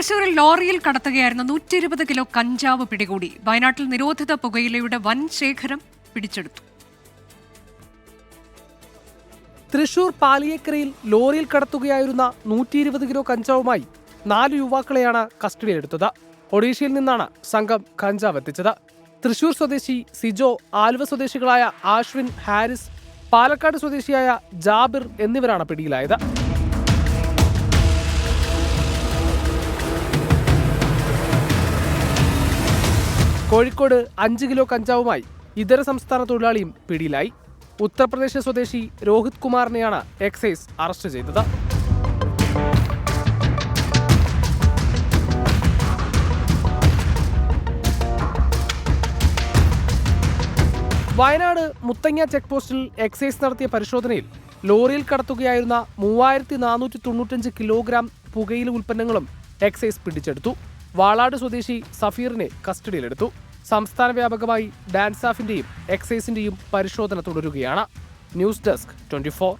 തൃശൂരിൽ ലോറിയിൽ കടത്തുകയായിരുന്ന 120 കിലോ കഞ്ചാവ് പിടികൂടി. വയനാട്ടിൽ നിരോധിത പുകയിലയുടെ വൻ ശേഖരം പിടിച്ചെടുത്തു. തൃശൂർ പാലിയേക്കരയിൽ ലോറിയിൽ കടത്തുകയായിരുന്ന 120 കിലോ കഞ്ചാവുമായി 4 യുവാക്കളെയാണ് കസ്റ്റഡിയിലെടുത്തത്. ഒഡീഷയിൽ നിന്നാണ് സംഘം കഞ്ചാവ് എത്തിച്ചത്. തൃശൂർ സ്വദേശി സിജോ, ആലുവ സ്വദേശികളായ ആശ്വിൻ, ഹാരിസ്, പാലക്കാട് സ്വദേശിയായ ജാബിർ എന്നിവരാണ് പിടിയിലായത്. കോഴിക്കോട് 5 കിലോ കഞ്ചാവുമായി ഇതര സംസ്ഥാന തൊഴിലാളിയും പിടിയിലായി. ഉത്തർപ്രദേശ് സ്വദേശി രോഹിത് കുമാറിനെയാണ് എക്സൈസ് അറസ്റ്റ് ചെയ്തത്. വയനാട് മുത്തങ്ങ ചെക്ക് പോസ്റ്റിൽ എക്സൈസ് നടത്തിയ പരിശോധനയിൽ ലോറിയിൽ കടത്തുകയായിരുന്ന 3495 കിലോഗ്രാം പുകയില ഉൽപ്പന്നങ്ങളും എക്സൈസ് പിടിച്ചെടുത്തു. വാളാട് സ്വദേശി സഫീറിനെ കസ്റ്റഡിയിലെടുത്തു. സംസ്ഥാന വ്യാപകമായി ഡാൻസാഫിന്റെയും എക്സൈസിന്റെയും പരിശോധന തുടരുകയാണ്. News desk 24.